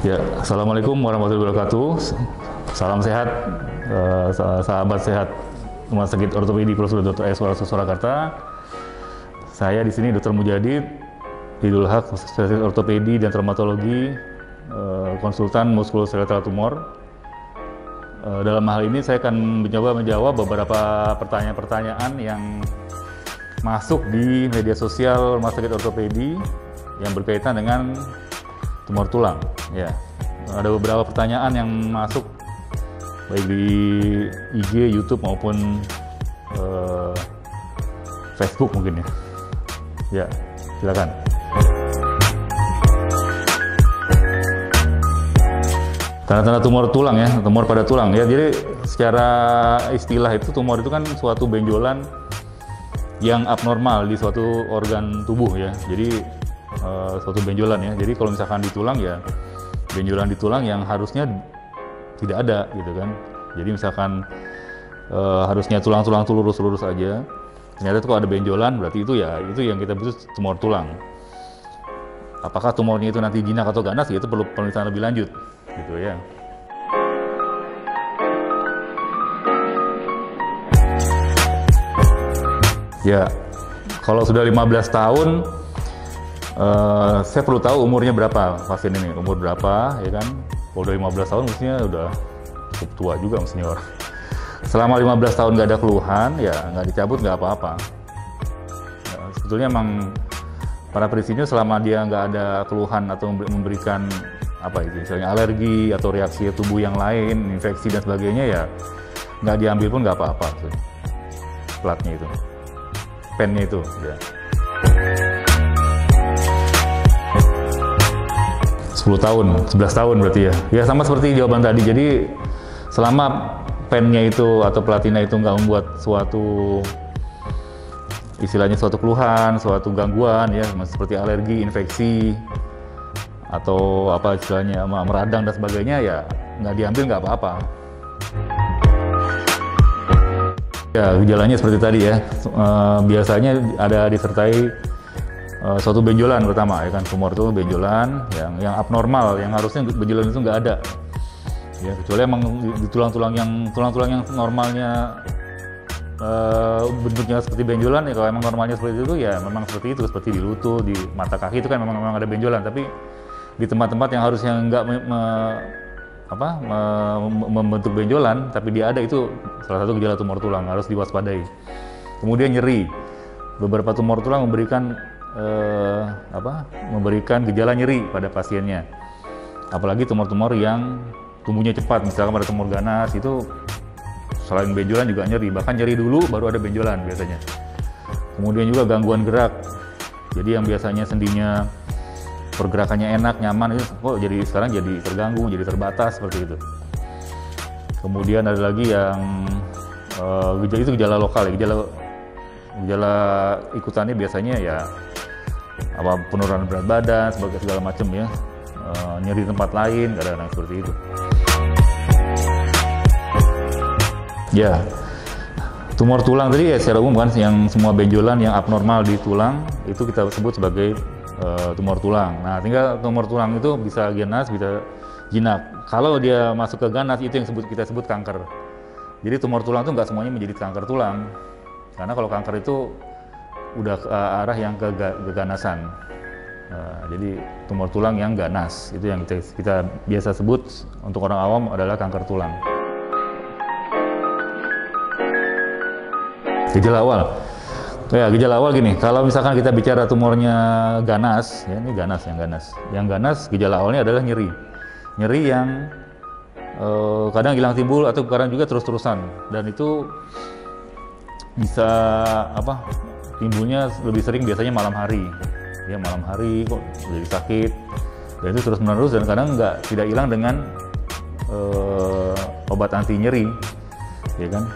Ya, Assalamualaikum warahmatullahi wabarakatuh. Salam sehat, sahabat sehat Rumah Sakit Ortopedi Prof. Dr. S. Surakarta. Saya di sini Dr. Mujadid, Hidul Haq, spesialis ortopedi dan traumatologi, konsultan muskuloskeletal tumor. Dalam hal ini saya akan mencoba menjawab beberapa pertanyaan-pertanyaan yang masuk di media sosial Rumah Sakit Ortopedi yang berkaitan dengan tumor tulang. Ya, ada beberapa pertanyaan yang masuk baik di IG, YouTube maupun Facebook mungkin ya. Ya, silakan. Tanda-tanda tumor tulang ya, tumor pada tulang ya. Jadi secara istilah itu tumor itu kan suatu benjolan yang abnormal di suatu organ tubuh ya. Jadi suatu benjolan ya. Jadi kalau misalkan di tulang ya benjolan di tulang yang harusnya tidak ada gitu kan. Jadi misalkan harusnya tulang-tulang itu lurus-lurus aja. Ternyata itu kalau ada benjolan berarti itu yang kita sebut tumor tulang. Apakah tumornya itu nanti jinak atau ganas ya itu perlu penelitian lebih lanjut gitu ya. Ya, kalau sudah 15 tahun saya perlu tahu umurnya berapa pasien ini, umur berapa ya kan. Kalau udah 15 tahun mestinya udah cukup tua juga mestinya orang. Selama 15 tahun nggak ada keluhan ya nggak dicabut nggak apa-apa. Ya, sebetulnya emang para perisinyo selama dia nggak ada keluhan atau memberikan apa itu misalnya alergi atau reaksi tubuh yang lain, infeksi dan sebagainya ya nggak diambil pun nggak apa-apa tuh. Platnya itu, pennya itu ya. 10 tahun, 11 tahun berarti ya. Ya sama seperti jawaban tadi. Jadi selama pennya itu atau platina itu nggak membuat suatu istilahnya suatu keluhan, suatu gangguan ya, seperti alergi, infeksi atau apa istilahnya meradang dan sebagainya ya nggak diambil nggak apa-apa. Ya gejalanya seperti tadi ya. Biasanya ada disertai suatu benjolan pertama ya kan, tumor itu benjolan yang abnormal, yang harusnya benjolan itu nggak ada ya, kecuali emang di tulang-tulang yang normalnya bentuknya seperti benjolan ya. Kalau emang normalnya seperti itu ya memang seperti itu, seperti di lutut, di mata kaki itu kan memang ada benjolan. Tapi di tempat-tempat yang harusnya nggak membentuk benjolan tapi dia ada, itu salah satu gejala tumor tulang, harus diwaspadai. Kemudian nyeri, beberapa tumor tulang memberikan gejala nyeri pada pasiennya. Apalagi tumor-tumor yang tumbuhnya cepat, misalkan pada tumor ganas itu selain benjolan juga nyeri, bahkan nyeri dulu baru ada benjolan biasanya. Kemudian juga gangguan gerak, jadi yang biasanya sendinya pergerakannya enak, nyaman, itu kok jadi sekarang jadi terganggu, jadi terbatas seperti itu. Kemudian ada lagi yang gejala lokal, gejala ikutannya biasanya ya penurunan berat badan, sebagai segala macam ya, nyeri di tempat lain, kadang-kadang seperti itu. Ya, tumor tulang tadi ya secara umum kan, yang semua benjolan yang abnormal di tulang itu kita sebut sebagai tumor tulang. Nah, tinggal tumor tulang itu bisa ganas, bisa jinak. Kalau dia masuk ke ganas itu yang kita sebut kanker. Jadi tumor tulang itu nggak semuanya menjadi kanker tulang, karena kalau kanker itu udah ke arah yang keganasan. Jadi tumor tulang yang ganas itu yang kita biasa sebut untuk orang awam adalah kanker tulang. Gejala awal. Ya, gejala awal gini, kalau misalkan kita bicara tumornya ganas, ya ini ganas. Yang ganas gejala awalnya adalah nyeri. Nyeri yang kadang hilang timbul atau kadang juga terus-terusan, dan itu bisa timbulnya lebih sering biasanya malam hari. Ya malam hari kok jadi sakit, dan itu terus menerus dan kadang tidak hilang dengan obat anti nyeri, ya kan?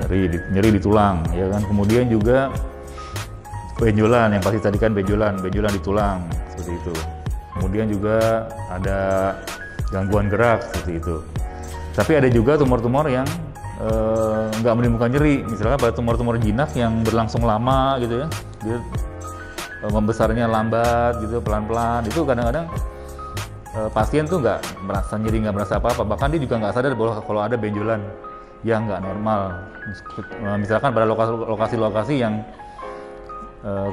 Nyeri di tulang, ya kan? Kemudian juga benjolan, yang pasti tadi kan benjolan di tulang seperti itu. Kemudian juga ada gangguan gerak seperti itu. Tapi ada juga tumor-tumor yang nggak menimbulkan nyeri, misalnya pada tumor-tumor jinak yang berlangsung lama gitu ya, dia membesarnya lambat gitu, pelan-pelan, itu kadang-kadang pasien tuh nggak merasa nyeri, nggak merasa apa-apa, bahkan dia juga nggak sadar bahwa kalau ada benjolan yang nggak normal. Misalkan pada lokasi-lokasi yang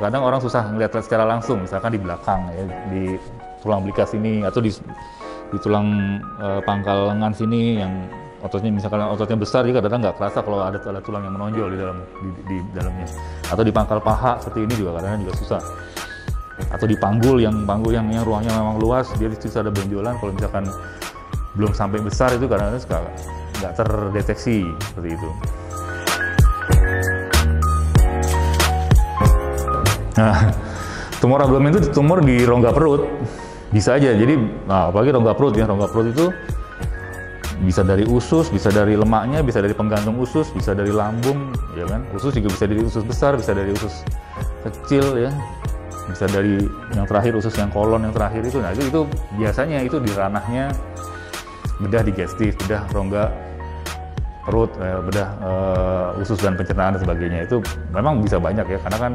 kadang orang susah ngelihat secara langsung, misalkan di belakang ya, di tulang belikas ini atau di tulang pangkal lengan sini yang ototnya, misalkan ototnya besar, juga kadang nggak kerasa kalau ada tulang yang menonjol di dalamnya. Atau di pangkal paha seperti ini juga kadang juga susah. Atau di panggul yang ruangnya memang luas, dia di situ ada benjolan, kalau misalkan belum sampai besar itu kadang-kadang suka nggak terdeteksi seperti itu. Nah, tumor abdomen itu tumor di rongga perut, bisa aja. Jadi, apalagi rongga perut ya, rongga perut itu bisa dari usus, bisa dari lemaknya, bisa dari penggantung usus, bisa dari lambung, ya kan? Usus juga bisa dari usus besar, bisa dari usus kecil ya, bisa dari yang terakhir usus yang kolon yang terakhir itu. Nah itu biasanya itu di ranahnya bedah digestif, bedah rongga perut, bedah usus dan pencernaan dan sebagainya. Itu memang bisa banyak ya, karena kan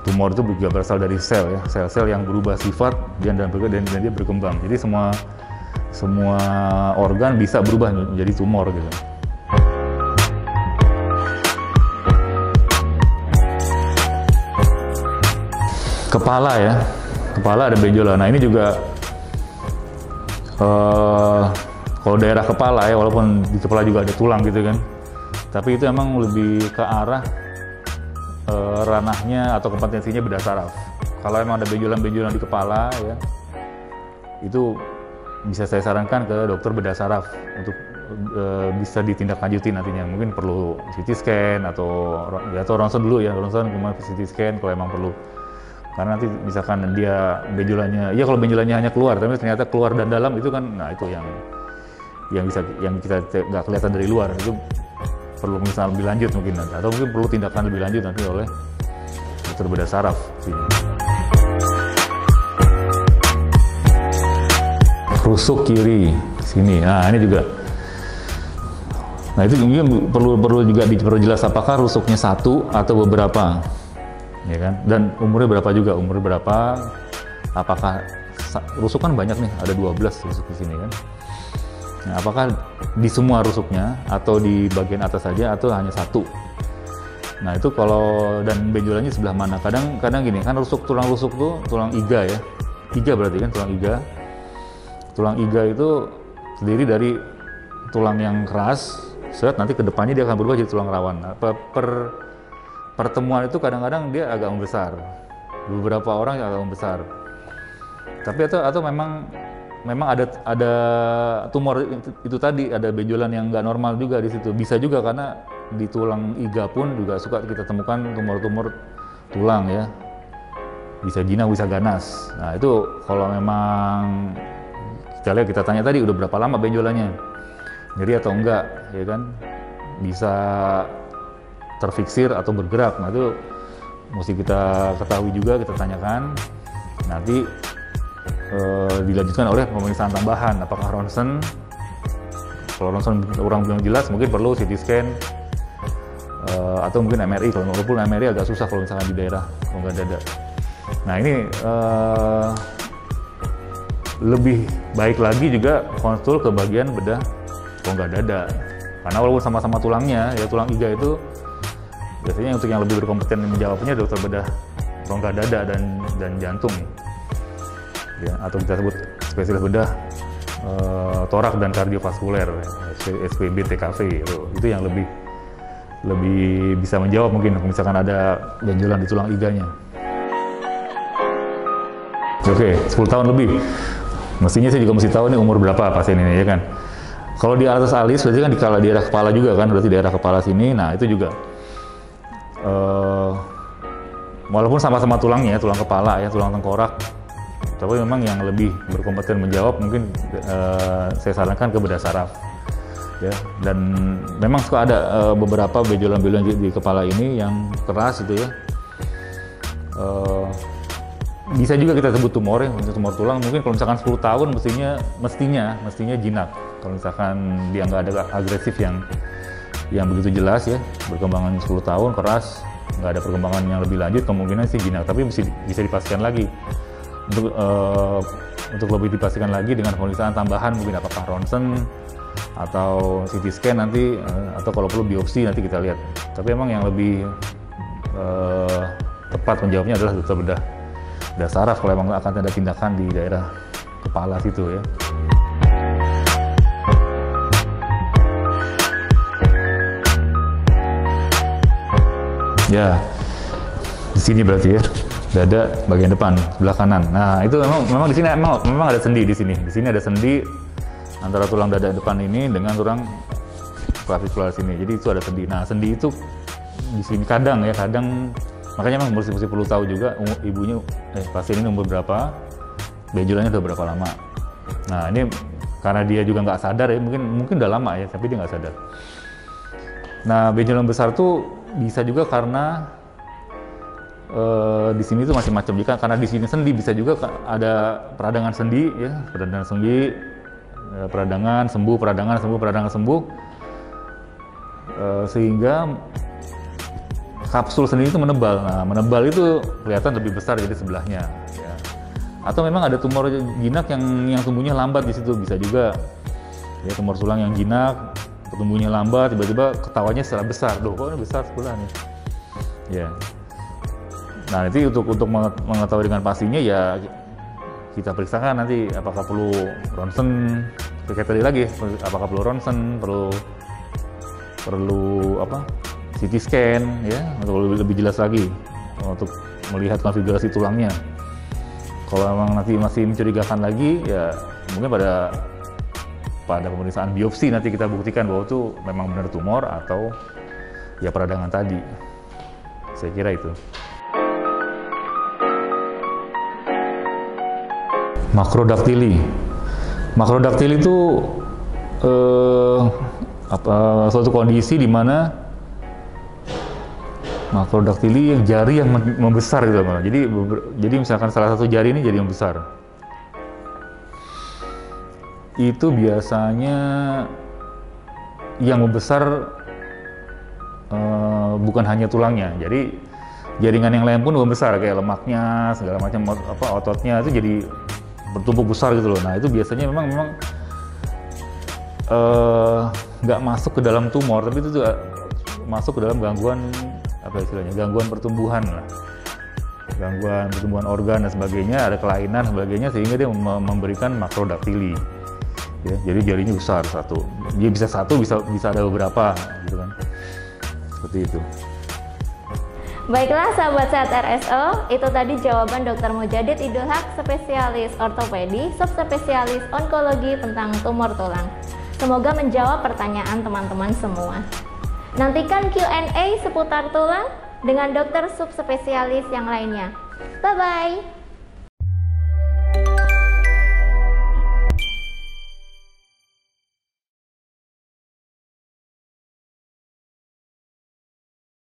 tumor itu juga berasal dari sel ya, sel-sel yang berubah sifat dan dia berkembang. Jadi semua organ bisa berubah menjadi tumor gitu. Kepala ya, kepala ada benjolan. Nah ini juga kalau daerah kepala ya, walaupun di kepala juga ada tulang gitu kan, tapi itu emang lebih ke arah ranahnya atau kompetensinya bedah saraf. Kalau emang ada benjolan-benjolan di kepala ya, itu bisa saya sarankan ke dokter bedah saraf untuk bisa ditindaklanjuti nantinya. Mungkin perlu CT scan atau ronsen dulu ya, ronsen kemudian CT scan kalau emang perlu. Karena nanti misalkan dia benjolannya, ya kalau benjolannya hanya keluar, tapi ternyata keluar dan dalam itu kan, nah itu yang kita nggak kelihatan dari luar, itu perlu misalnya lebih lanjut mungkin nanti, atau mungkin perlu tindakan lebih lanjut nanti oleh dokter bedah saraf. Rusuk kiri sini, nah ini juga, nah itu mungkin perlu juga diperjelas apakah rusuknya satu atau beberapa, ya kan? Dan umurnya berapa, apakah rusuk kan banyak nih, ada 12 rusuk di sini kan. Nah, apakah di semua rusuknya atau di bagian atas saja atau hanya satu? Nah itu kalau, dan benjolannya sebelah mana? Kadang gini kan, tulang rusuk tuh tulang iga ya, iga berarti kan tulang iga. Tulang iga itu terdiri dari tulang yang keras, nanti kedepannya dia akan berubah jadi tulang rawan. Nah, pertemuan itu kadang-kadang dia agak membesar, beberapa orang yang agak membesar. Tapi atau memang ada tumor itu tadi, ada benjolan yang nggak normal juga di situ. Bisa juga karena di tulang iga pun juga suka kita temukan tumor-tumor tulang ya. Bisa jinak, bisa ganas. Nah itu kalau memang kita tanya tadi udah berapa lama benjolannya, nyeri atau enggak, ya kan? Bisa terfiksir atau bergerak. Nah itu mesti kita ketahui juga, kita tanyakan. Nanti dilanjutkan oleh pemeriksaan tambahan, apakah ronsen, kalau ronsen orang belum jelas mungkin perlu CT scan atau mungkin MRI, walaupun MRI agak susah kalau misalkan di daerah rongga dada. Nah ini lebih baik lagi juga konsul ke bagian bedah rongga dada, karena walaupun sama-sama tulangnya ya, tulang iga itu biasanya untuk yang lebih berkompeten menjawabnya dokter bedah rongga dada dan jantung ya, atau kita sebut spesialis bedah torak dan kardiovaskuler, SPB TKV itu yang lebih bisa menjawab mungkin misalkan ada benjolan di tulang iganya. Oke, 10 tahun lebih. Mestinya saya juga mesti tahu nih umur berapa pasien ini ya kan. Kalau di atas alis berarti kan di daerah kepala juga kan, berarti daerah kepala sini. Nah itu juga walaupun sama-sama tulangnya, tulang kepala ya, tulang tengkorak, tapi memang yang lebih berkompeten menjawab mungkin saya sarankan ke bedah saraf ya. Dan memang suka ada beberapa benjolan-benjolan di kepala ini yang keras itu ya, bisa juga kita sebut tumor ya, untuk tumor tulang. Mungkin kalau misalkan 10 tahun mestinya jinak. Kalau misalkan dia nggak ada agresif yang begitu jelas ya, berkembangan 10 tahun keras, nggak ada perkembangan yang lebih lanjut, kemungkinan sih jinak. Tapi bisa dipastikan lagi untuk untuk lebih dipastikan lagi dengan pemeriksaan tambahan, mungkin apakah ronsen atau CT scan nanti, atau kalau perlu biopsi nanti kita lihat. Tapi emang yang lebih tepat menjawabnya adalah dokter bedah saraf kalau emang akan ada tindakan di daerah kepala situ ya. Ya, di sini berarti ya, dada bagian depan sebelah kanan. Nah itu memang di sini memang ada sendi di sini. Di sini ada sendi antara tulang dada depan ini dengan tulang clavikular sini. Jadi itu ada sendi. Nah sendi itu di sini kadang makanya memang mesti perlu tahu juga ibunya pasien ini umur berapa, benjolannya udah berapa lama. Nah ini karena dia juga nggak sadar ya, mungkin udah lama ya, tapi dia nggak sadar. Nah benjolan besar tuh bisa juga karena di sini tuh macam-macam. Jika karena di sini sendi, bisa juga ada peradangan sendi ya, peradangan sendi, peradangan sembuh, sehingga kapsul sendi itu menebal. Nah, menebal itu kelihatan lebih besar jadi sebelahnya. Ya. Atau memang ada tumor jinak yang tumbuhnya lambat di situ, bisa juga. Ya, tumor tulang yang jinak, tumbuhnya lambat, tiba-tiba ketawanya secara besar. Kok ini besar sebelah nih? Ya. Nah, nanti untuk mengetahui dengan pastinya ya kita periksakan nanti apakah perlu ronsen, kayak tadi lagi, apakah perlu ronsen, perlu apa? CT scan ya, untuk lebih jelas lagi untuk melihat konfigurasi tulangnya. Kalau memang nanti masih mencurigakan lagi ya mungkin pada pemeriksaan biopsi nanti kita buktikan bahwa itu memang benar tumor atau ya peradangan tadi. Saya kira itu. Makrodaktili itu suatu kondisi di mana makrodaktili yang jari yang membesar gitu. Jadi misalkan salah satu jari ini jadi yang besar. Itu biasanya yang membesar bukan hanya tulangnya. Jadi jaringan yang lain pun membesar, kayak lemaknya, segala macam ototnya itu jadi bertumpuk besar gitu loh. Nah itu biasanya memang nggak masuk ke dalam tumor, tapi itu juga masuk ke dalam gangguan gangguan pertumbuhan lah, gangguan pertumbuhan organ dan sebagainya, ada kelainan dan sebagainya, sehingga dia memberikan makrodaktili. Ya, jadi jarinya besar satu, dia bisa ada beberapa gitu kan, seperti itu. Baiklah sahabat sehat RSO, itu tadi jawaban Dr. Mujadid Idul Haq, spesialis ortopedi, subspesialis onkologi tentang tumor tulang. Semoga menjawab pertanyaan teman-teman semua. Nantikan Q&A seputar tulang dengan dokter subspesialis yang lainnya. Bye-bye!